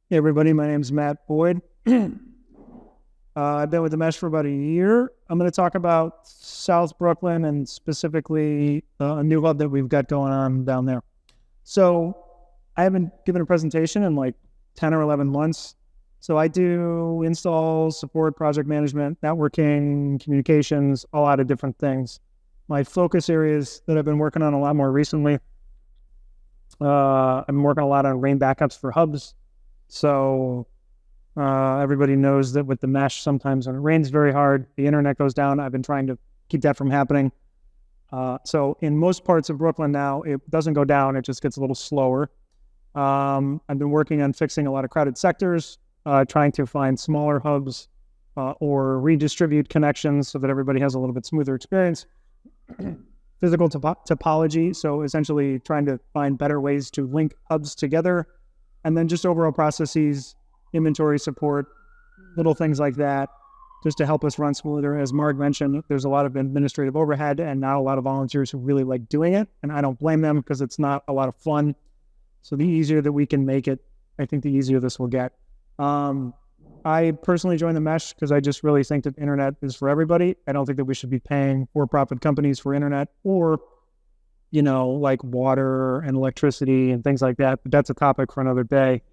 Hey everybody, my name's Matt Boyd. I've been with the Mesh for about a year. I'm going to talk about South Brooklyn and specifically a new hub that we've got going on down there. So I haven't given a presentation in like 10 or 11 months. So I do installs, support, project management, networking, communications, a lot of different things. My focus areas that I've been working on a lot more recently, I've been working a lot on rain backups for hubs. So everybody knows that with the mesh, sometimes when it rains very hard, the internet goes down. I've been trying to keep that from happening. So in most parts of Brooklyn now, it doesn't go down. It just gets a little slower. I've been working on fixing a lot of crowded sectors, trying to find smaller hubs or redistribute connections so that everybody has a little bit smoother experience. Physical topology, so essentially trying to find better ways to link hubs together. And then just overall processes, inventory support, little things like that, just to help us run smoother. As Mark mentioned, there's a lot of administrative overhead and not a lot of volunteers who really like doing it. And I don't blame them because it's not a lot of fun. So the easier that we can make it, I think the easier this will get. I personally joined the Mesh because I just really think that internet is for everybody. I don't think that we should be paying for-profit companies for internet or like water and electricity and things like that, but that's a topic for another day.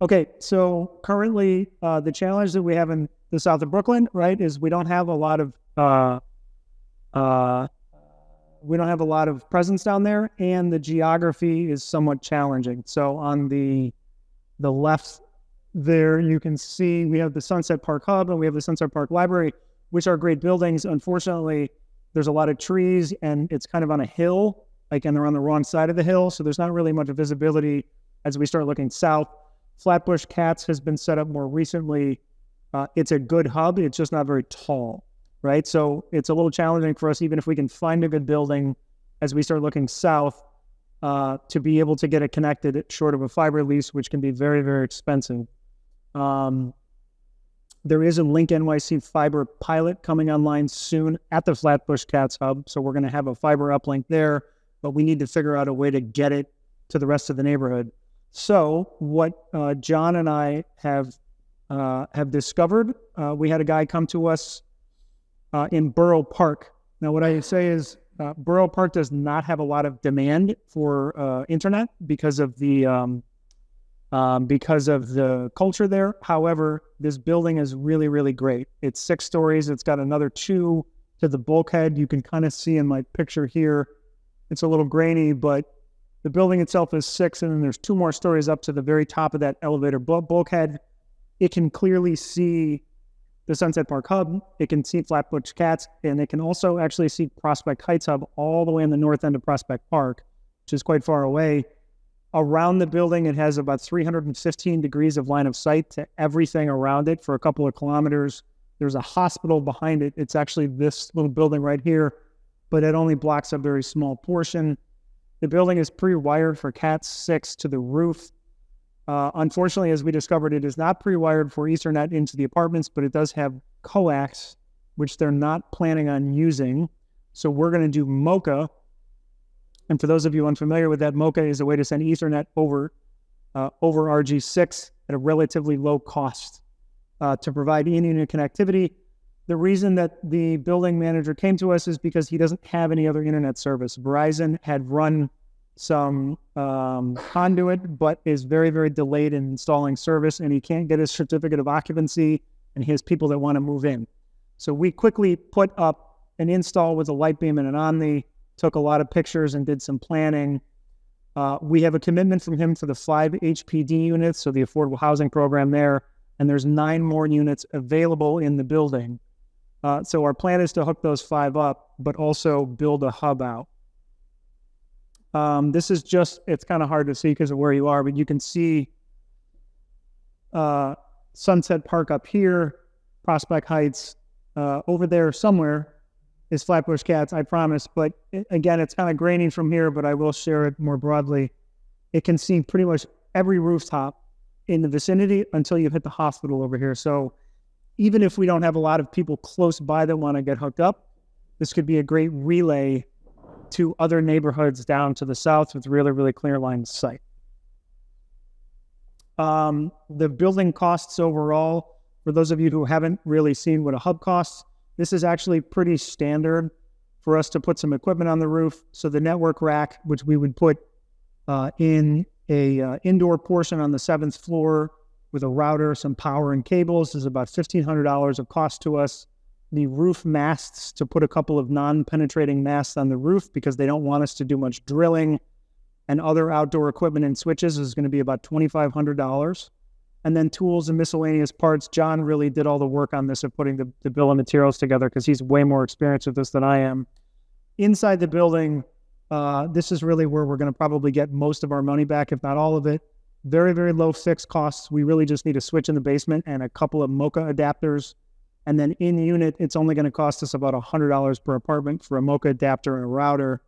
Okay, so currently the challenge that we have in the south of Brooklyn, right, is we don't have a lot of presence down there, and the geography is somewhat challenging. So on the left there, you can see we have the Sunset Park Hub and we have the Sunset Park Library, which are great buildings. Unfortunately, there's a lot of trees and it's kind of on a hill, and they're on the wrong side of the hill. So there's not really much visibility as we start looking south. Flatbush Cats has been set up more recently. It's a good hub. It's just not very tall, right? So it's a little challenging for us, even if we can find a good building as we start looking south, to be able to get it connected short of a fiber lease, which can be very, very expensive. There is a Link NYC fiber pilot coming online soon at the Flatbush Cats hub. So we're going to have a fiber uplink there, but we need to figure out a way to get it to the rest of the neighborhood. So what John and I have discovered, we had a guy come to us in Borough Park. Now, what I say is Borough Park does not have a lot of demand for internet because of the culture there. However, this building is really, really great. It's 6 stories. It's got another 2 to the bulkhead. You can kind of see in my picture here, it's a little grainy, but the building itself is 6, and then there's 2 more stories up to the very top of that elevator bulkhead. It can clearly see the Sunset Park Hub. It can see Flatbush Cats, and it can also actually see Prospect Heights Hub all the way in the north end of Prospect Park, which is quite far away. Around the building, it has about 315 degrees of line of sight to everything around it for a couple of kilometers. There's a hospital behind it. It's actually this little building right here, but it only blocks a very small portion. The building is pre-wired for Cat 6 to the roof. Unfortunately, as we discovered, it is not pre-wired for Ethernet into the apartments, but it does have coax, which they're not planning on using. So we're going to do MoCA. And for those of you unfamiliar with that, MoCA is a way to send Ethernet over RG6 at a relatively low cost to provide in-unit connectivity. The reason that the building manager came to us is because he doesn't have any other internet service. Verizon had run some conduit, but is very, very delayed in installing service, and he can't get his certificate of occupancy, and he has people that want to move in. So we quickly put up an install with a light beam and an Omni, took a lot of pictures and did some planning. We have a commitment from him for the 5 HPD units, so the affordable housing program there, and there's 9 more units available in the building. So our plan is to hook those 5 up, but also build a hub out. This is just, it's kind of hard to see because of where you are, but you can see Sunset Park up here, Prospect Heights, over there somewhere is Flatbush Cats, I promise. But again, it's kind of grainy from here, but I will share it more broadly. It can see pretty much every rooftop in the vicinity until you hit the hospital over here. So even if we don't have a lot of people close by that want to get hooked up, this could be a great relay to other neighborhoods down to the south with really, really clear line of sight. The building costs overall, for those of you who haven't really seen what a hub costs, this is actually pretty standard for us to put some equipment on the roof. So the network rack, which we would put in a indoor portion on the 7th floor with a router, some power and cables, is about $1,500 of cost to us. The roof masts, to put a couple of non-penetrating masts on the roof because they don't want us to do much drilling, and other outdoor equipment and switches, is going to be about $2,500. And then tools and miscellaneous parts. John really did all the work on this of putting the bill of materials together because he's way more experienced with this than I am. Inside the building, this is really where we're going to probably get most of our money back, if not all of it. Very, very low fixed costs. We really just need a switch in the basement and a couple of Mocha adapters. And then in unit, it's only going to cost us about $100 per apartment for a Mocha adapter and a router,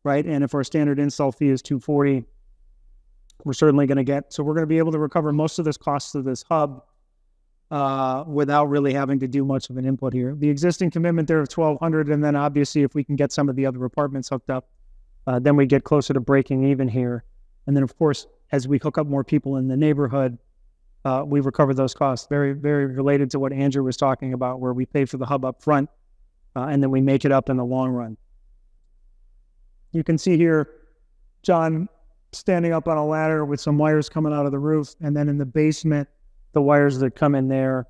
right? And if our standard install fee is $240, we're certainly going to get. So we're going to be able to recover most of this cost of this hub without really having to do much of an input here. The existing commitment there of $1,200, and then obviously if we can get some of the other apartments hooked up, then we get closer to breaking even here. And then of course, as we hook up more people in the neighborhood, we recover those costs. Very, very related to what Andrew was talking about, where we pay for the hub up front, and then we make it up in the long run. You can see here, John standing up on a ladder with some wires coming out of the roof, and then in the basement, the wires that come in there,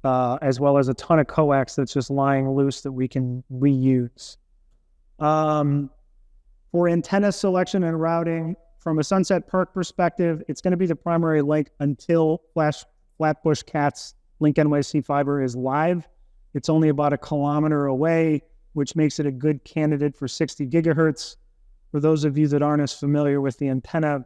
as well as a ton of coax that's just lying loose that we can reuse. For antenna selection and routing, from a Sunset Park perspective, it's going to be the primary link until Flatbush Cat's Link NYC fiber is live. It's only about 1 kilometer away, which makes it a good candidate for 60 gigahertz. For those of you that aren't as familiar with the antenna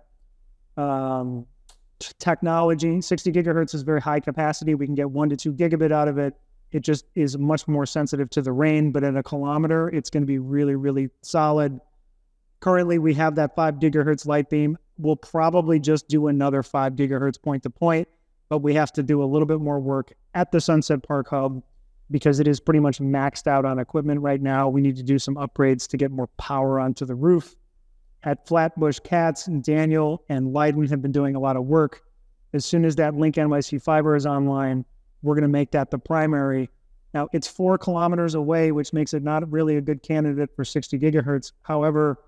technology, 60 gigahertz is very high capacity. We can get 1 to 2 gigabit out of it. It just is much more sensitive to the rain, but at 1 kilometer, it's going to be really, really solid. Currently, we have that 5 gigahertz light beam. We'll probably just do another 5 gigahertz point-to-point, but we have to do a little bit more work at the Sunset Park hub because it is pretty much maxed out on equipment right now. We need to do some upgrades to get more power onto the roof. At Flatbush Cats, Daniel and Leiden have been doing a lot of work. As soon as that Link NYC fiber is online, we're going to make that the primary. Now, it's 4 kilometers away, which makes it not really a good candidate for 60 gigahertz. However,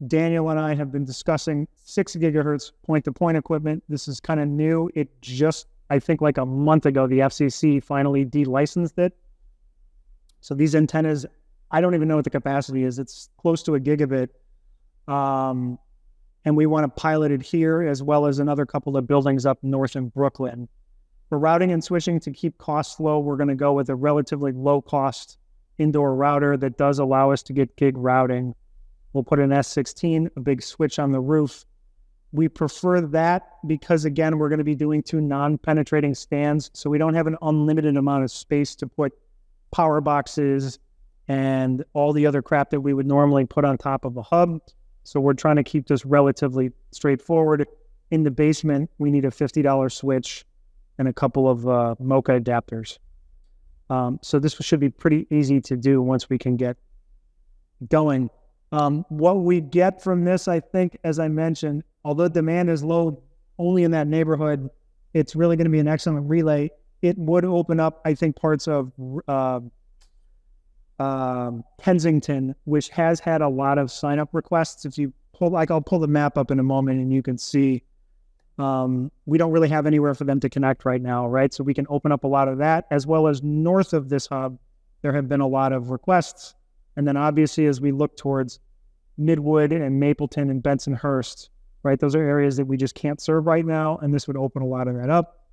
Daniel and I have been discussing 6 gigahertz point-to-point equipment. This is kind of new. It just, I think like a month ago, the FCC finally de-licensed it. So these antennas, I don't even know what the capacity is. It's close to 1 gigabit. And we want to pilot it here as well as another couple of buildings up north in Brooklyn. For routing and switching to keep costs low, we're going to go with a relatively low-cost indoor router that does allow us to get gig routing. We'll put an S16, a big switch on the roof. We prefer that because, again, we're going to be doing 2 non-penetrating stands, so we don't have an unlimited amount of space to put power boxes and all the other crap that we would normally put on top of a hub. So we're trying to keep this relatively straightforward. In the basement, we need a $50 switch and a couple of Mocha adapters. So this should be pretty easy to do once we can get going. What we get from this, I think, as I mentioned, although demand is low only in that neighborhood, it's really going to be an excellent relay. It would open up, I think, parts of Kensington, which has had a lot of sign-up requests. If you pull, I'll pull the map up in a moment and you can see we don't really have anywhere for them to connect right now, right? So we can open up a lot of that, as well as north of this hub, there have been a lot of requests. And then obviously, as we look towards Midwood and Mapleton and Bensonhurst, right? Those are areas that we just can't serve right now. And this would open a lot of that up.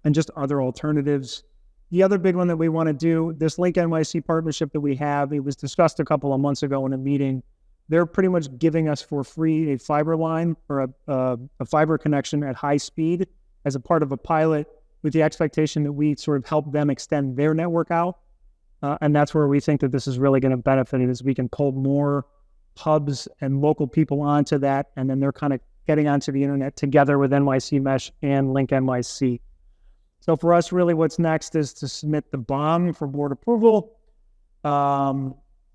And just other alternatives. The other big one that we want to do, this Link NYC partnership that we have, it was discussed a couple of months ago in a meeting. They're pretty much giving us for free a fiber line or a fiber connection at high speed as a part of a pilot with the expectation that we sort of help them extend their network out. And that's where we think that this is really going to benefit it, is we can pull more hubs and local people onto that, and then they're kind of getting onto the internet together with NYC Mesh and Link NYC. So for us, really what's next is to submit the bond for board approval.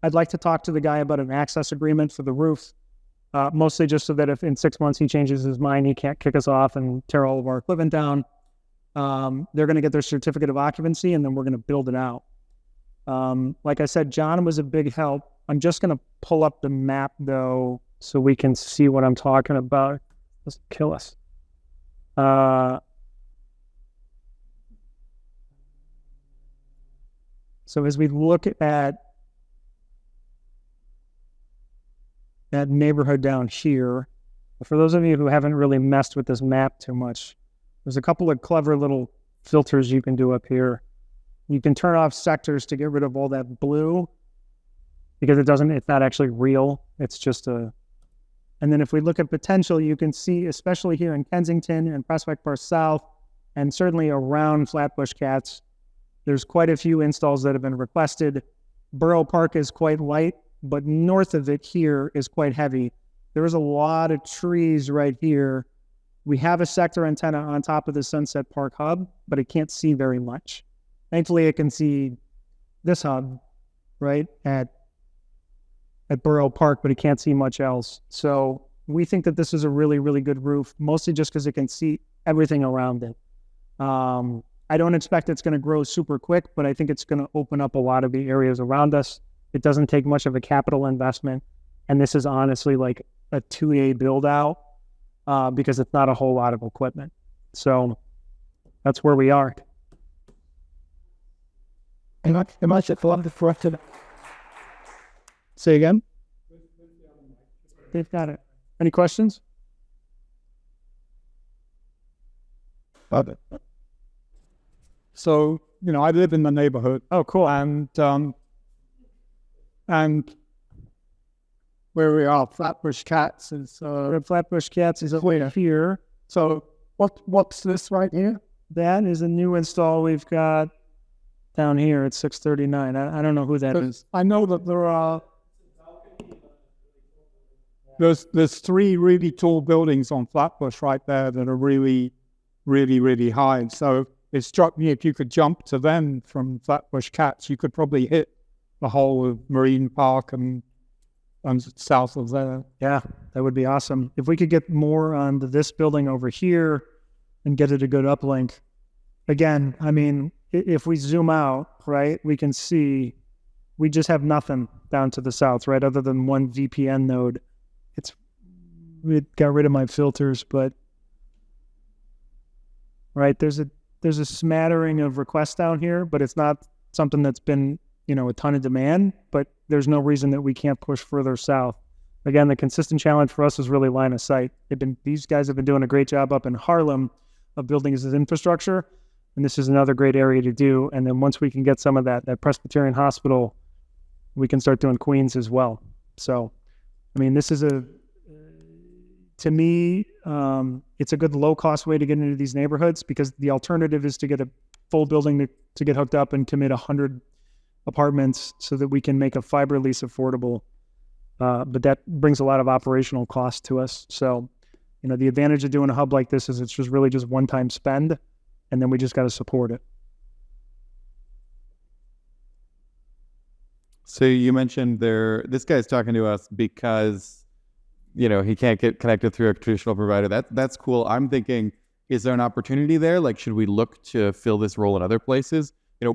I'd like to talk to the guy about an access agreement for the roof, mostly just so that if in 6 months he changes his mind, he can't kick us off and tear all of our equipment down. They're going to get their certificate of occupancy, and then we're going to build it out. Like I said, John was a big help. I'm just going to pull up the map, though, so we can see what I'm talking about. Let's kill us. So as we look at that neighborhood down here, for those of you who haven't really messed with this map too much, there's a couple of clever little filters you can do up here. You can turn off sectors to get rid of all that blue because it's not actually real. It's just and then if we look at potential, you can see, especially here in Kensington and Prospect Park South, and certainly around Flatbush Cats, there's quite a few installs that have been requested. Borough Park is quite light, but north of it here is quite heavy. There is a lot of trees right here. We have a sector antenna on top of the Sunset Park hub, but it can't see very much. Thankfully, it can see this hub, right, at Borough Park, but it can't see much else. So we think that this is a really, really good roof, mostly just because it can see everything around it. I don't expect it's going to grow super quick, but I think it's going to open up a lot of the areas around us. It doesn't take much of a capital investment, and this is honestly like a 2A build out because it's not a whole lot of equipment. So that's where we are. Say again? They've got it. Any questions? Love it. So, I live in the neighborhood. Oh, cool. And where we are, Flatbush Cats is Flatbush Cats is over here. So what's this right here? That is a new install we've got down here at 639. I don't know who that is. I know that there's 3 really tall buildings on Flatbush right there that are really, really, really high. So it struck me if you could jump to them from Flatbush Cats, you could probably hit the whole of Marine Park and south of there. Yeah, that would be awesome. If we could get more on this building over here and get it a good uplink. Again, I mean, if we zoom out, right, we can see we just have nothing down to the south, right, other than one VPN node. It got rid of my filters, but right, there's a smattering of requests down here, but it's not something that's been, a ton of demand, but there's no reason that we can't push further south. Again, the consistent challenge for us is really line of sight. These guys have been doing a great job up in Harlem of building this infrastructure, and this is another great area to do. And then once we can get some of that Presbyterian Hospital, we can start doing Queens as well. So, I mean, this is to me, it's a good low-cost way to get into these neighborhoods because the alternative is to get a full building to get hooked up and commit 100 apartments so that we can make a fiber lease affordable. But that brings a lot of operational cost to us. So, the advantage of doing a hub like this is it's just really just one-time spend, and then we just got to support it. So you mentioned this guy's talking to us because, he can't get connected through a traditional provider. That's cool. I'm thinking, is there an opportunity there? Like, should we look to fill this role in other places?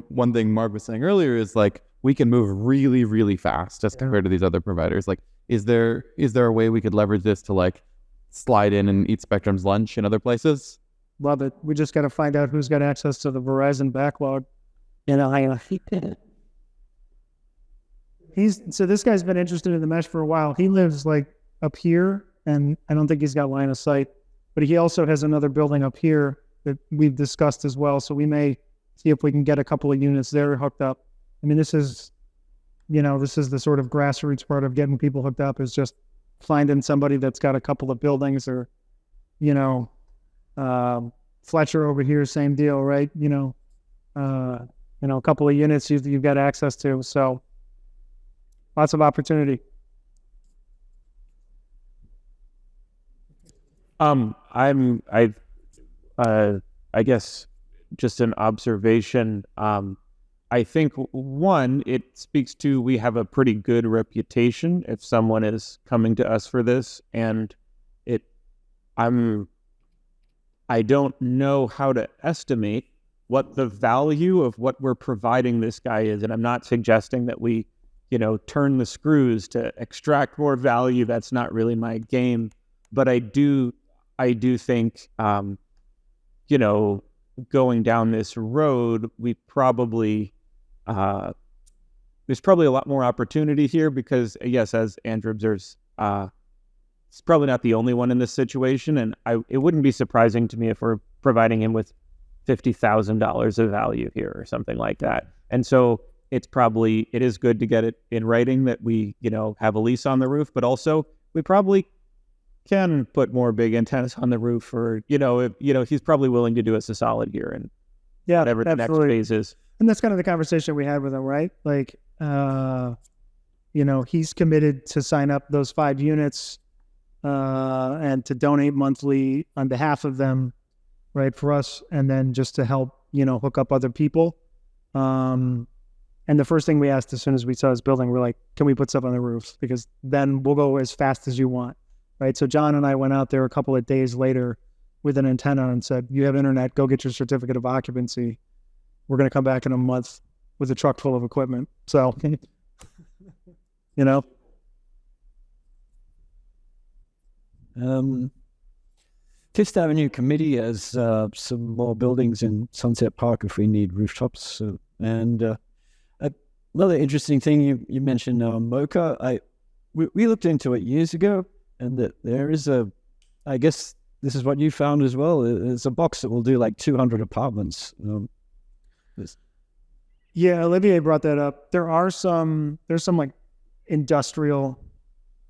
One thing Mark was saying earlier is like, we can move really, really fast as compared to these other providers. Like, is there a way we could leverage this to like slide in and eat Spectrum's lunch in other places? Love it. We just got to find out who's got access to the Verizon backlog. So this guy's been interested in the mesh for a while. He lives like up here, and I don't think he's got line of sight, but he also has another building up here that we've discussed as well. So we may see if we can get a couple of units there hooked up. I mean, this is the sort of grassroots part of getting people hooked up is just finding somebody that's got a couple of buildings or, Fletcher over here, same deal, right? A couple of units you've got access to. So lots of opportunity. I guess just an observation. I think one, it speaks to we have a pretty good reputation if someone is coming to us for this, and I don't know how to estimate what the value of what we're providing this guy is, and I'm not suggesting that we, turn the screws to extract more value. That's not really my game, but I do think, going down this road, we probably there's probably a lot more opportunity here because, yes, as Andrew observes, it's probably not the only one in this situation, and it wouldn't be surprising to me if we're providing him with $50,000 of value here or something like that. And so it is good to get it in writing that we, have a lease on the roof, but also we probably can put more big antennas on the roof, or, he's probably willing to do us a solid here and whatever the next phase is. And that's kind of the conversation we had with him, right? Like, he's committed to sign up those 5 units and to donate monthly on behalf of them, right, for us, and then just to help, hook up other people. And the first thing we asked as soon as we saw his building, we're like, can we put stuff on the roof? Because then we'll go as fast as you want, right? So John and I went out there a couple of days later with an antenna and said, you have internet, go get your certificate of occupancy. We're going to come back in a month with a truck full of equipment. So, Fifth Avenue Committee has some more buildings in Sunset Park if we need rooftops. Another interesting thing you mentioned, Mocha. We looked into it years ago, and that there is I guess this is what you found as well. There's a box that will do like 200 apartments. Yeah, Olivier brought that up. There's some like industrial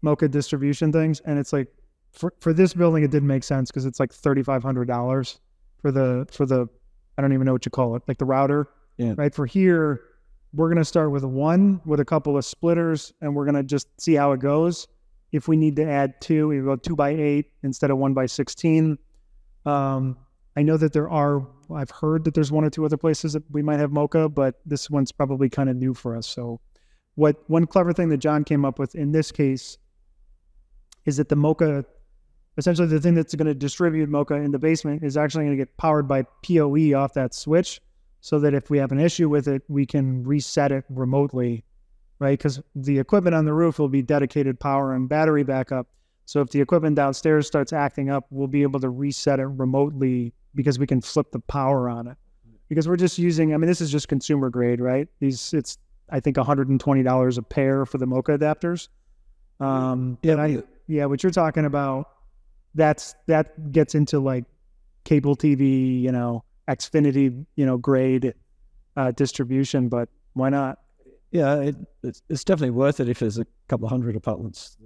Mocha distribution things, and it's like for this building it didn't make sense because it's like $3,500 for the I don't even know what you call it, like the router. Yeah. Right. For here, we're gonna start with a couple of splitters, and we're gonna just see how it goes. If we need to add 2, we go 2x8 instead of 1x16. I know that I've heard that there's 1 or 2 other places that we might have Mocha, but this one's probably kind of new for us. So one clever thing that John came up with in this case is that the Mocha, essentially the thing that's going to distribute Mocha in the basement, is actually going to get powered by PoE off that switch, so that if we have an issue with it, we can reset it remotely, right? Because the equipment on the roof will be dedicated power and battery backup. So if the equipment downstairs starts acting up, we'll be able to reset it remotely because we can flip the power on it. Because we're just using, this is just consumer grade, right? It's I think $120 a pair for the Mocha adapters. What you're talking about, that gets into like cable TV, Xfinity, grade distribution, but why not? Yeah, it's definitely worth it if there's a couple of hundred apartments.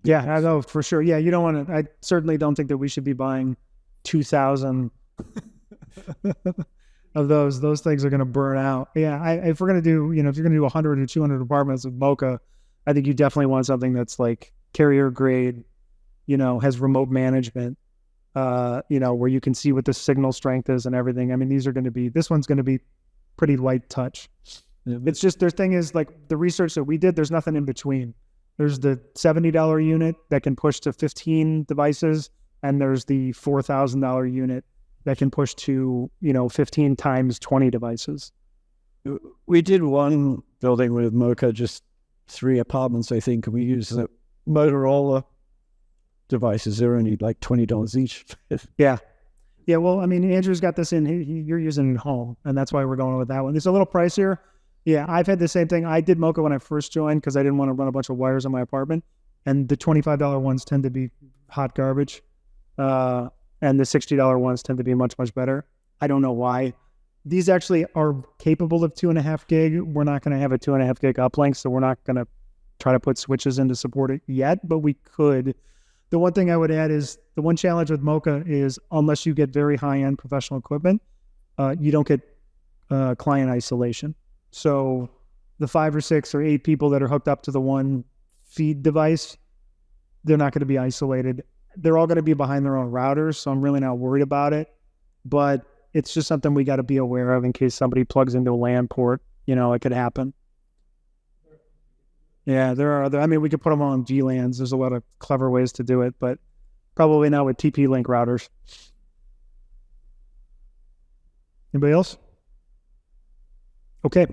Yeah, I know for sure. Yeah, you don't want to. I certainly don't think that we should be buying 2,000 of those. Those things are going to burn out. Yeah, if we're going to do, if you're going to do 100 or 200 apartments with Mocha, I think you definitely want something that's like carrier grade, has remote management, where you can see what the signal strength is and everything. This one's going to be pretty light touch. Yeah, it's just, their thing is like the research that we did, there's nothing in between. There's the $70 unit that can push to 15 devices, and there's the $4,000 unit that can push to, 15 times 20 devices. We did one building with Mocha, just 3 apartments, I think, and we used the Motorola devices. They're only like $20 each. Yeah. Yeah, well, Andrew's got this you're using it at home, and that's why we're going with that one. It's a little pricier. Yeah, I've had the same thing. I did Mocha when I first joined because I didn't want to run a bunch of wires in my apartment, and the $25 ones tend to be hot garbage, and the $60 ones tend to be much, much better. I don't know why. These actually are capable of 2.5 gig. We're not going to have a 2.5 gig uplink, so we're not going to try to put switches in to support it yet, but we could. The one thing I would add is the one challenge with Mocha is unless you get very high-end professional equipment, you don't get client isolation. So the 5 or 6 or 8 people that are hooked up to the one feed device, they're not going to be isolated. They're all going to be behind their own routers, so I'm really not worried about it. But it's just something we got to be aware of in case somebody plugs into a LAN port it could happen. Yeah, there are other, I mean, we could put them on VLANs. There's a lot of clever ways to do it, but probably not with TP-Link routers. Anybody else? Okay.